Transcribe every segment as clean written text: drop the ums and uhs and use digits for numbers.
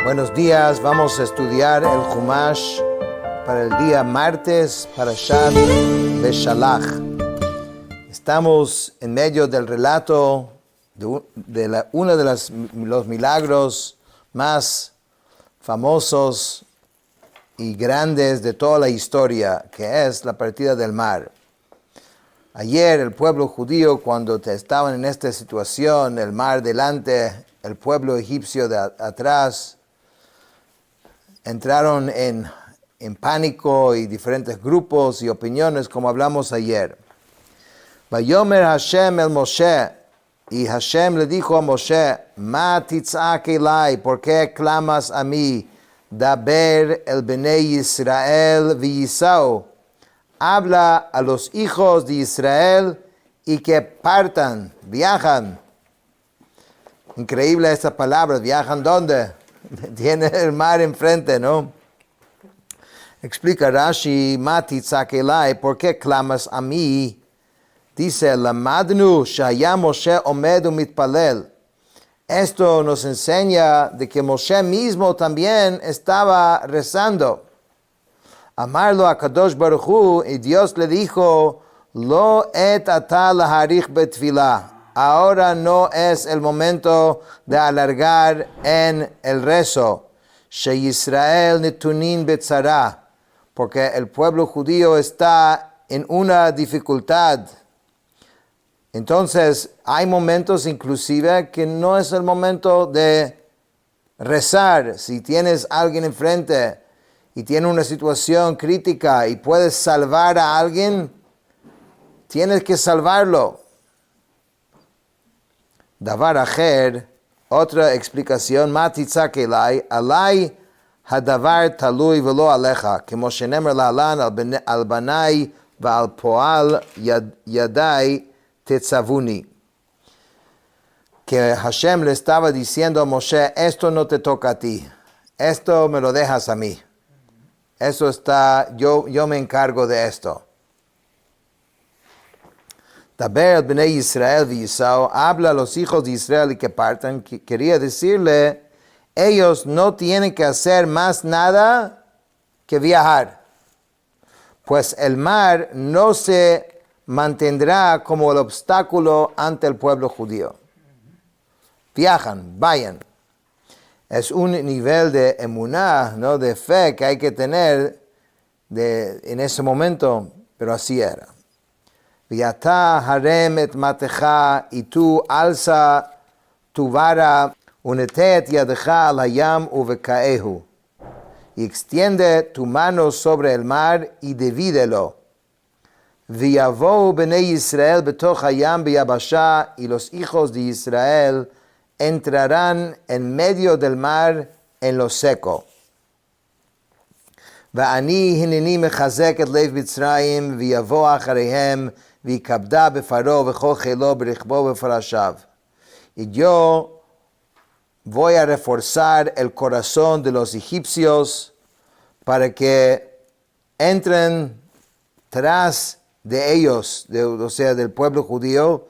Buenos días, vamos a estudiar el Chumash para el día martes, Parashat Beshalach. Estamos en medio del relato de uno de los milagros más famosos y grandes de toda la historia, que es la partida del mar. Ayer el pueblo judío, cuando estaban en esta situación, el mar delante, el pueblo egipcio de atrás, entraron en pánico y diferentes grupos y opiniones, como hablamos ayer. Vayomer Hashem el Moshe, y Hashem le dijo a Moshe, Ma titzak elai, ¿por qué clamas a mí? Daber el Bnei Israel v'yisau, habla a los hijos de Israel y que partan, viajan. Increíble esta palabra, ¿viajan dónde? Tiene el mar enfrente, ¿no? Explica Rashi, Ma titzak elai, ¿por qué clamas a mí? Dice, Lamadnu shaya Moshe omed umitpalel. Esto nos enseña de que Moshe mismo también estaba rezando. Amarlo a Kadosh Baruch Hu, y Dios le dijo, Lo et ata laharich betfilah. Ahora no es el momento de alargar en el rezo. She Yisrael netunin betzara. Porque el pueblo judío está en una dificultad. Entonces, hay momentos inclusive que no es el momento de rezar. Si tienes a alguien enfrente y tiene una situación crítica y puedes salvar a alguien, tienes que salvarlo. Davar acher, otra explicación, Ma titzak elai, alai hadavar talui velo alecha, como shenemer la'alan al banai va'al poal yadai tetzavuni. Que Hashem le estaba diciendo a Moshe, esto no te toca a ti, esto me lo dejas a mí. Eso está, yo me encargo de esto. Daber el Bnei Israel v'yisau, habla a los hijos de Israel y que partan, quería decirle, ellos no tienen que hacer más nada que viajar. Pues el mar no se mantendrá como el obstáculo ante el pueblo judío. Viajan, vayan. Es un nivel de emuná, ¿no? De fe que hay que tener en ese momento, pero así era. Viata harem et matecha, y tú alza tu vara, unetet yadecha al hayam uvekaehu, y extiende tu mano sobre el mar y divídelo. Viavou bnei Israel betoch hayam biyabasha, y los hijos de Israel entrarán en medio del mar en lo seco. Va'ani hineni mechazek et lev Mitzrayim v'yavo achareihem v'yikabda befaro v'chol chelo b'richbo b'farashav. Y yo voy a reforzar el corazón de los egipcios para que entren tras de ellos, o sea, del pueblo judío,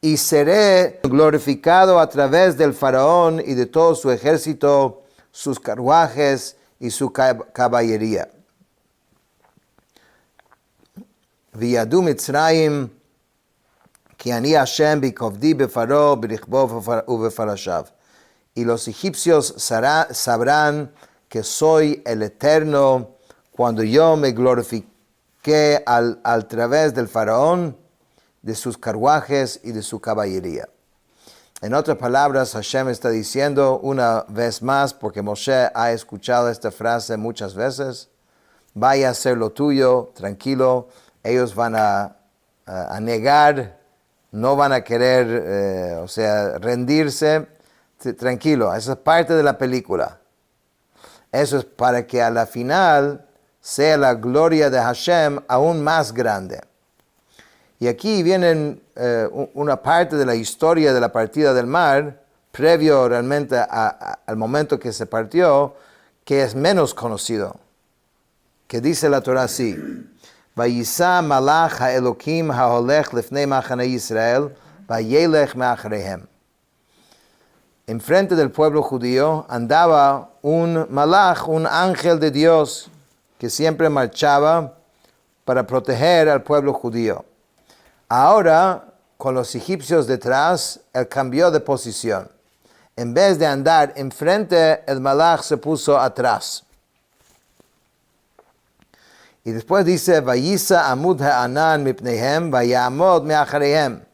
y seré glorificado a través del faraón y de todo su ejército, sus carruajes y su caballería. V'yadu Mitzrayim ki ani Hashem bikovdi befaro b'richbo ubefarashav. Y los egipcios sabrán que soy el Eterno cuando yo me glorifique al través del faraón, de sus carruajes y de su caballería. En otras palabras, Hashem está diciendo una vez más, porque Moshe ha escuchado esta frase muchas veces, vaya a hacer lo tuyo, tranquilo, ellos van a negar, no van a querer, rendirse, tranquilo, eso es parte de la película. Eso es para que a la final sea la gloria de Hashem aún más grande. Y aquí viene una parte de la historia de la partida del mar, previo realmente al momento que se partió, que es menos conocido, que dice la Torah así, Vayisa malach ha'elokim ha'olech lefnei machane Yisrael, vayelech me'achareihem. enfrente del pueblo judío andaba un malach, un ángel de Dios, que siempre marchaba para proteger al pueblo judío. Ahora, con los egipcios detrás, él cambió de posición. En vez de andar enfrente, el malach se puso atrás. Y después dice, Vayisa amud ha'anan mipneihem, vayamod me'achareihem.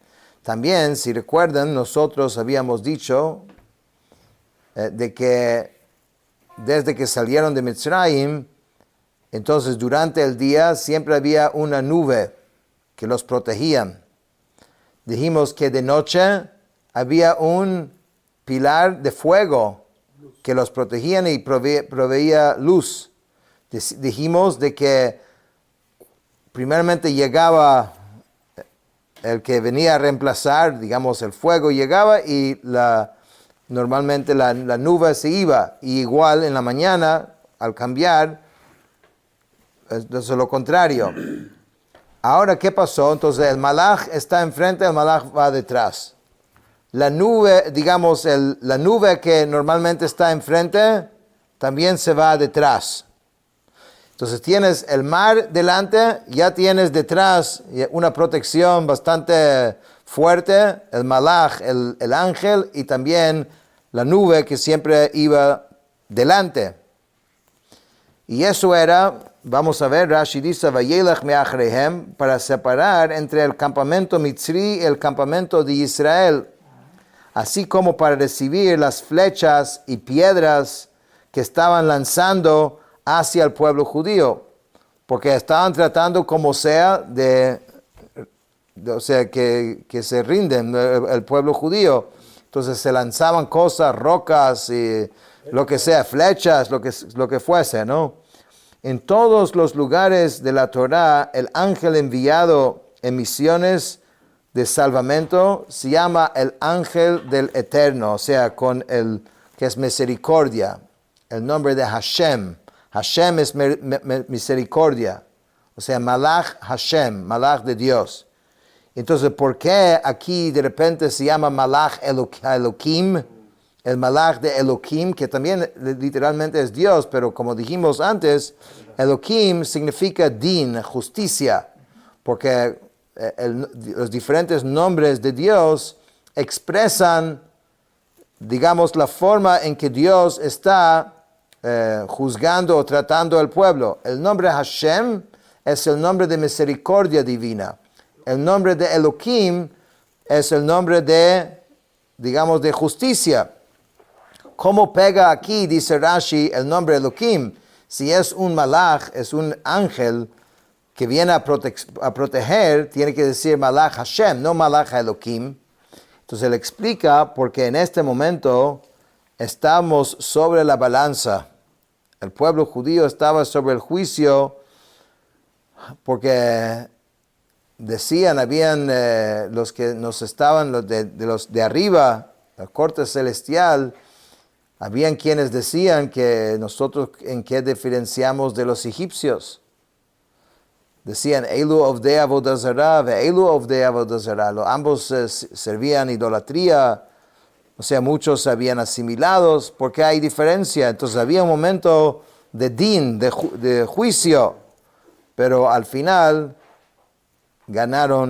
También, si recuerdan, nosotros habíamos dicho de que desde que salieron de Mitzrayim, entonces durante el día siempre había una nube que los protegía. Dijimos que de noche había un pilar de fuego que los protegía y proveía luz. Dijimos de que primeramente llegaba el que venía a reemplazar, digamos, el fuego llegaba y normalmente la nube se iba. Y igual en la mañana, al cambiar, es lo contrario. Ahora, ¿qué pasó? Entonces, el malach está enfrente, el malach va detrás. La nube, digamos, la nube que normalmente está enfrente, también se va detrás. Entonces, tienes el mar delante, ya tienes detrás una protección bastante fuerte, el malach, el ángel, y también la nube que siempre iba delante. Y eso era, vamos a ver, Rashi dice, Vayelech me'achreihem, para separar entre el campamento mitzri y el campamento de Israel, así como para recibir las flechas y piedras que estaban lanzando hacia el pueblo judío, porque estaban tratando como sea o sea, que se rinden el pueblo judío. Entonces se lanzaban cosas, rocas y lo que sea, flechas, lo que fuese, ¿no? En todos los lugares de la Torá, el ángel enviado en misiones de salvamento se llama el ángel del Eterno, o sea, con el que es misericordia, el nombre de Hashem. Hashem es misericordia, o sea, Malach Hashem, Malach de Dios. Entonces, ¿por qué aquí de repente se llama Malach Elohim? El Malach de Elohim, que también literalmente es Dios, pero como dijimos antes, Elohim significa din, justicia, porque los diferentes nombres de Dios expresan, digamos, la forma en que Dios está juzgando o tratando al pueblo. El nombre Hashem es el nombre de misericordia divina. El nombre de Elohim es el nombre de, digamos, de justicia. ¿Cómo pega aquí, dice Rashi, el nombre Elohim? Si es un malach, es un ángel que viene a proteger, tiene que decir malach Hashem, no malach Elohim. Entonces él explica porque en este momento estamos sobre la balanza. El pueblo judío estaba sobre el juicio porque decían, habían los que nos estaban, los de arriba, la corte celestial, habían quienes decían que nosotros en qué diferenciamos de los egipcios. Decían, Eilu ovdei avodah zarah, ve'eilu ovdei avodah zarah. Ambos servían idolatría, o sea, muchos habían asimilados, porque hay diferencia. Entonces había un momento de din, de juicio, pero al final ganó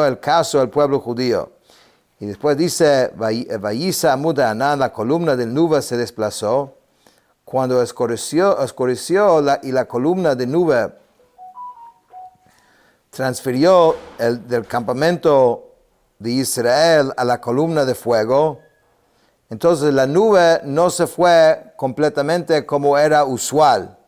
el caso el pueblo judío. Y después dice, Vayisa amud ha'anan, la columna del nube se desplazó. Cuando oscureció y la columna de nube transfirió del campamento de Israel a la columna de fuego, entonces la nube no se fue completamente como era usual,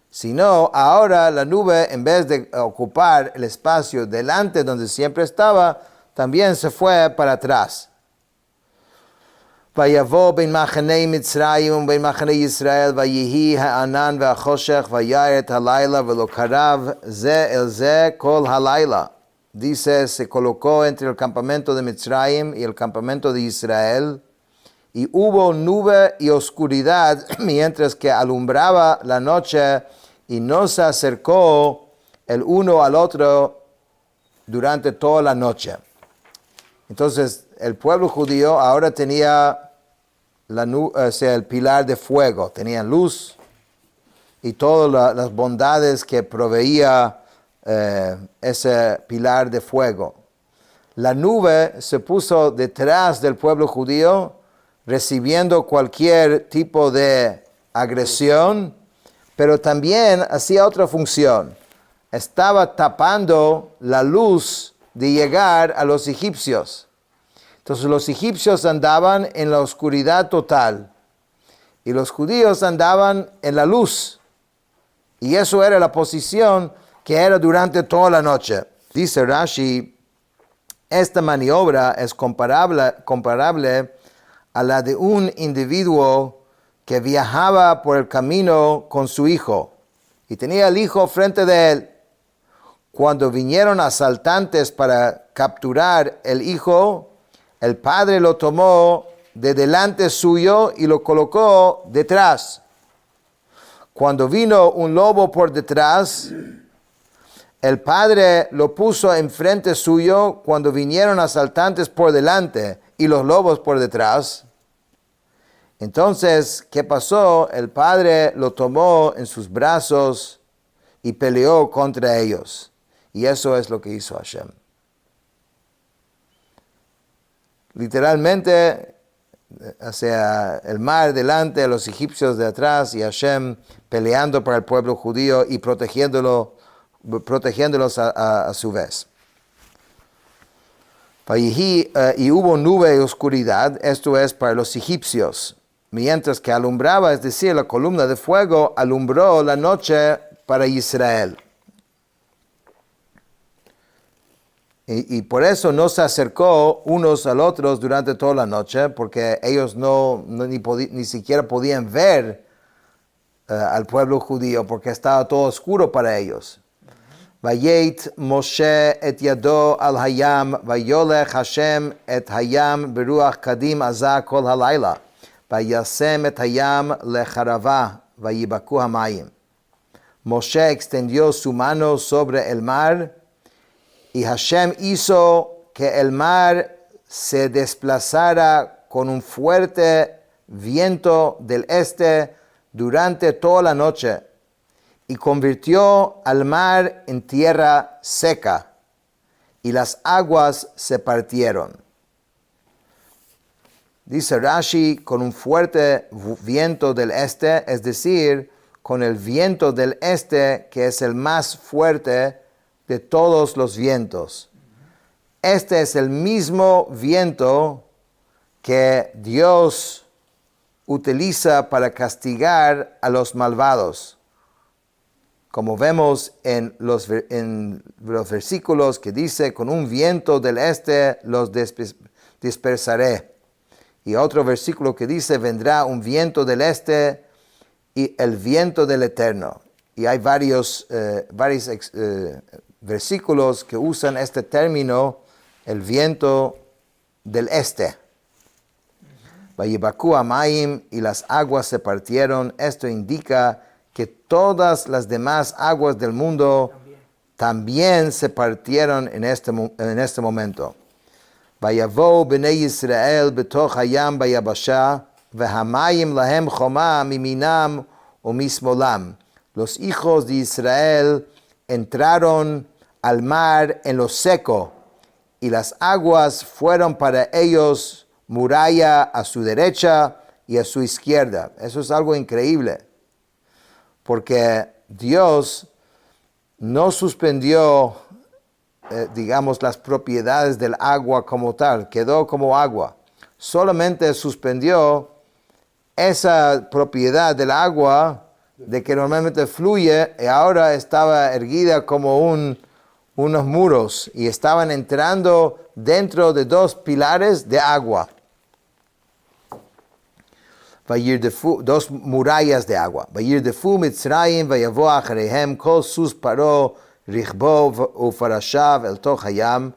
sino ahora la nube, en vez de ocupar el espacio delante donde siempre estaba, también se fue para atrás. Vayavo ben machanei Mitzrayim ben machanei Yisrael vayihi ha'anan ve'achoshech vayair et halayla ve'lo karav ze el ze kol halayla. Dice, se colocó entre el campamento de Mitzrayim y el campamento de Israel, y hubo nube y oscuridad mientras que alumbraba la noche, y no se acercó el uno al otro durante toda la noche. Entonces, el pueblo judío ahora tenía el pilar de fuego, tenían luz y todas las bondades que proveía ese pilar de fuego. La nube se puso detrás del pueblo judío, recibiendo cualquier tipo de agresión, pero también hacía otra función. Estaba tapando la luz de llegar a los egipcios. Entonces los egipcios andaban en la oscuridad total y los judíos andaban en la luz. Y eso era la posición que era durante toda la noche. Dice Rashi, esta maniobra es comparable a la de un individuo que viajaba por el camino con su hijo y tenía el hijo frente de él. Cuando vinieron asaltantes para capturar el hijo, el padre lo tomó de delante suyo y lo colocó detrás. Cuando vino un lobo por detrás, el padre lo puso enfrente suyo cuando vinieron asaltantes por delante y los lobos por detrás. Entonces, ¿qué pasó? El padre lo tomó en sus brazos y peleó contra ellos. Y eso es lo que hizo Hashem. Literalmente, hacia el mar delante, los egipcios de atrás y Hashem peleando para el pueblo judío y protegiéndolos a su vez. Y hubo nube y oscuridad, esto es para los egipcios, mientras que alumbraba, es decir, la columna de fuego alumbró la noche para Israel. Y por eso no se acercó unos al otros durante toda la noche, porque ellos ni siquiera podían ver al pueblo judío, porque estaba todo oscuro para ellos. Vayet Moshe et yado al hayam, vayolech Hashem et hayam beruach kadim azah kol halayla, vayasem et hayam lecharava, vayibaku hamayim. Moshe extendió su mano sobre el mar, y Hashem hizo que el mar se desplazara con un fuerte viento del este durante toda la noche y convirtió al mar en tierra seca y las aguas se partieron. Dice Rashi, con un fuerte viento del este, es decir, con el viento del este que es el más fuerte de todos los vientos. Este es el mismo viento que Dios utiliza para castigar a los malvados. Como vemos en los versículos que dice, con un viento del este los dispersaré. Y otro versículo que dice, vendrá un viento del este y el viento del eterno. Y hay varios versículos que usan este término, el viento del este. Vayibaku hamayim, y las aguas se partieron. Esto indica que todas las demás aguas del mundo también se partieron en este momento. Vayavo bnei Yisrael betoch hayam vayabasha, vehamayim lahem choma miminam umismolam. Los hijos de Israel entraron al mar en lo seco, y las aguas fueron para ellos muralla a su derecha y a su izquierda. Eso es algo increíble, porque Dios no suspendió, las propiedades del agua como tal, quedó como agua. Solamente suspendió esa propiedad del agua de que normalmente fluye, y ahora estaba erguida como unos muros y estaban entrando dentro de dos pilares de agua. Dos murallas de agua. Vayirdefu Mitzrayim vayavo acharehem kol sus paro richbo ufarashav el toch hayam.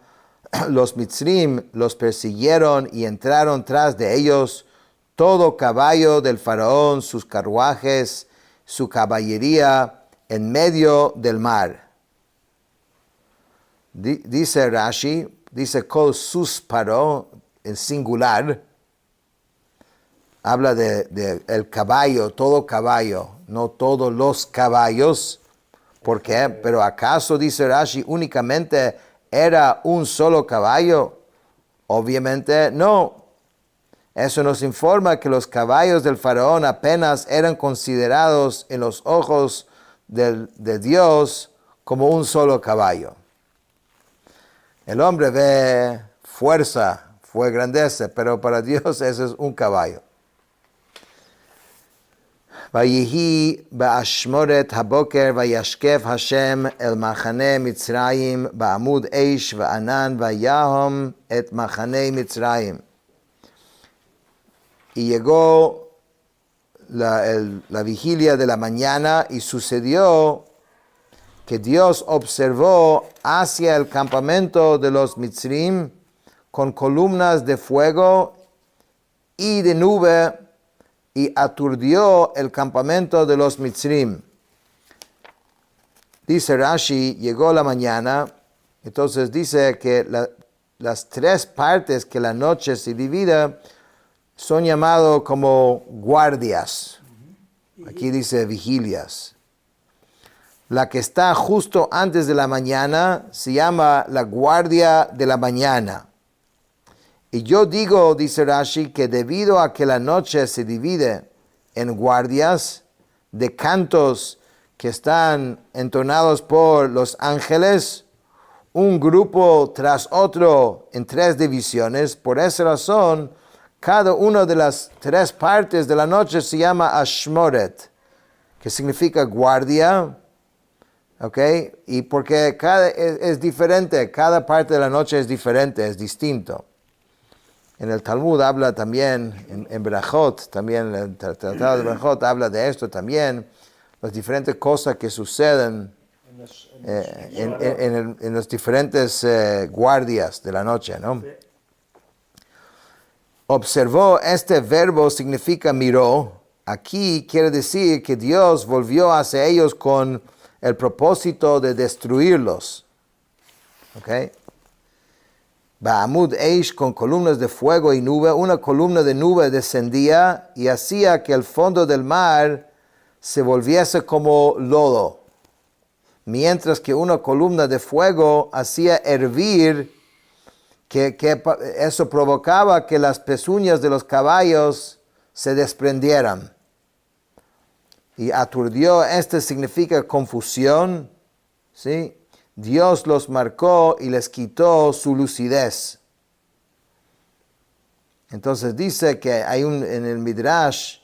Los Mitzrim los persiguieron y entraron tras de ellos todo caballo del faraón, sus carruajes, su caballería en medio del mar. Dice Rashi, dice kol sus paro, en singular. Habla de el caballo, todo caballo, no todos los caballos. ¿Por qué? Pero ¿acaso, dice Rashi, únicamente era un solo caballo? Obviamente no. Eso nos informa que los caballos del faraón apenas eran considerados en los ojos de Dios como un solo caballo. El hombre ve fuerza, fue grandeza, pero para Dios eso es un caballo. ויהי באשמורת הבוקר וישקף השם אל מחנה מצרים בעמוד אש וענן ויהום את מחנה מצרים. Y llegó la vigilia de la mañana y sucedió que Dios observó hacia el campamento de los Mitzrim con columnas de fuego y de nube y aturdió el campamento de los Mitzrim. Dice Rashi, llegó la mañana, entonces dice que las tres partes que la noche se divide son llamados como guardias. Aquí dice vigilias. La que está justo antes de la mañana se llama la guardia de la mañana. Y yo digo, dice Rashi, que debido a que la noche se divide en guardias de cantos que están entonados por los ángeles, un grupo tras otro en tres divisiones, por esa razón, cada una de las tres partes de la noche se llama Ashmoret, que significa guardia, ¿ok? Y porque es diferente, cada parte de la noche es diferente, es distinto. En el Talmud habla también, en Berajot, también el Tratado de Berajot habla de esto también, las diferentes cosas que suceden en los diferentes guardias de la noche, ¿no? Sí. Observó, este verbo significa miró. Aquí quiere decir que Dios volvió hacia ellos con el propósito de destruirlos. ¿Ok? Ba'amud Eish, con columnas de fuego y nube, una columna de nube descendía y hacía que el fondo del mar se volviese como lodo, mientras que una columna de fuego hacía hervir, que eso provocaba que las pezuñas de los caballos se desprendieran. Y aturdió, significa confusión, ¿sí? Dios los marcó y les quitó su lucidez. Entonces dice que hay en el Midrash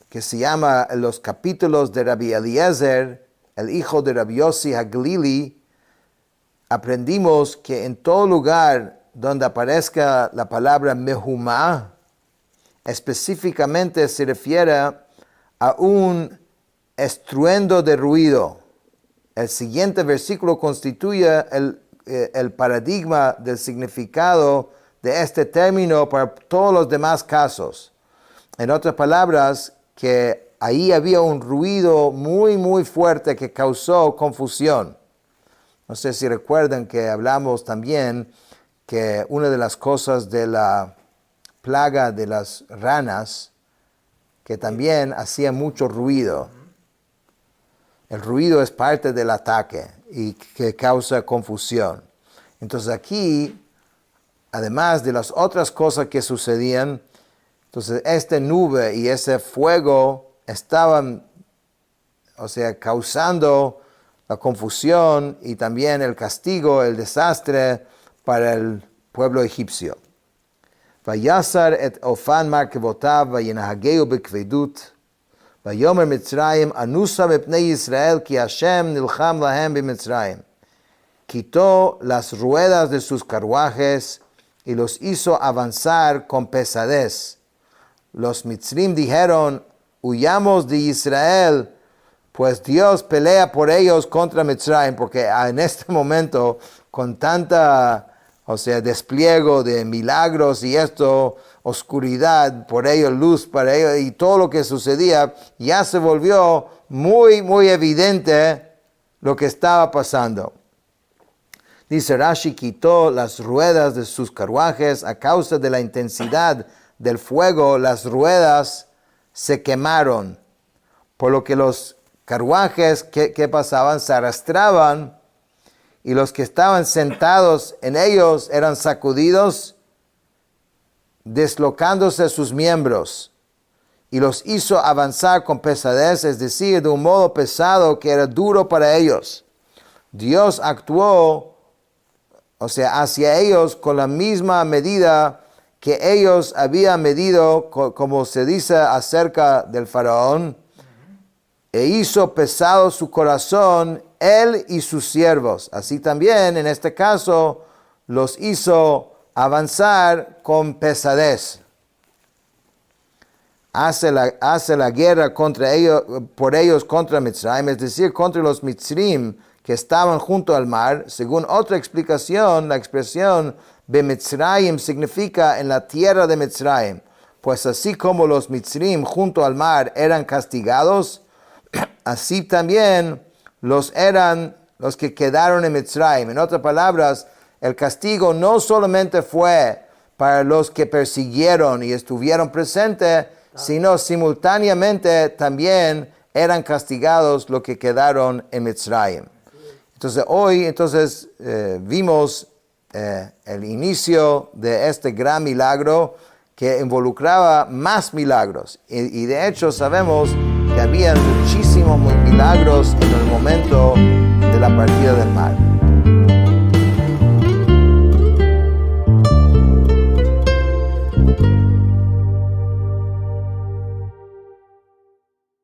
que se llama los capítulos de Rabbi Eliezer, el hijo de Rabbi Yossi Haglili. Aprendimos que en todo lugar donde aparezca la palabra mehumá, específicamente se refiere a un estruendo de ruido. El siguiente versículo constituye el paradigma del significado de este término para todos los demás casos. En otras palabras, que ahí había un ruido muy, muy fuerte que causó confusión. No sé si recuerdan que hablamos también que una de las cosas de la plaga de las ranas, que también hacía mucho ruido. El ruido es parte del ataque y que causa confusión. Entonces aquí, además de las otras cosas que sucedían, entonces esta nube y ese fuego estaban, causando la confusión y también el castigo, el desastre para el pueblo egipcio. Vayasar et ofan markevotav vayenahageu bekvedut vayomer Mitzrayim anusa bepnei Israel ki Hashem nilcham lahem b'Mitzrayim. Quitó las ruedas de sus carruajes y los hizo avanzar con pesadez. Los Mitzrim dijeron, huyamos de Israel, pues Dios pelea por ellos contra Mitzrayim, porque en este momento, con tanta, despliego de milagros y oscuridad por ellos, luz para ellos, y todo lo que sucedía, ya se volvió muy, muy evidente lo que estaba pasando. Dice Rashi, quitó las ruedas de sus carruajes a causa de la intensidad del fuego, las ruedas se quemaron, por lo que los carruajes que pasaban se arrastraban y los que estaban sentados en ellos eran sacudidos, deslocándose sus miembros, y los hizo avanzar con pesadez, es decir, de un modo pesado que era duro para ellos. Dios actuó, hacia ellos con la misma medida que ellos habían medido, como se dice acerca del faraón, e hizo pesado su corazón, él y sus siervos. Así también, en este caso, los hizo avanzar con pesadez. Hace la guerra por ellos contra Mitzrayim, es decir, contra los Mitzrim que estaban junto al mar. Según otra explicación, la expresión Bemitzrayim significa en la tierra de Mitzrayim, pues así como los Mitzrim junto al mar eran castigados, así también eran los que quedaron en Mitzrayim. En otras palabras, el castigo no solamente fue para los que persiguieron y estuvieron presentes, sino simultáneamente también eran castigados los que quedaron en Mitzrayim. Entonces hoy vimos el inicio de este gran milagro que involucraba más milagros. Y de hecho sabemos que había muchísimos milagros en el momento de la partida del mar.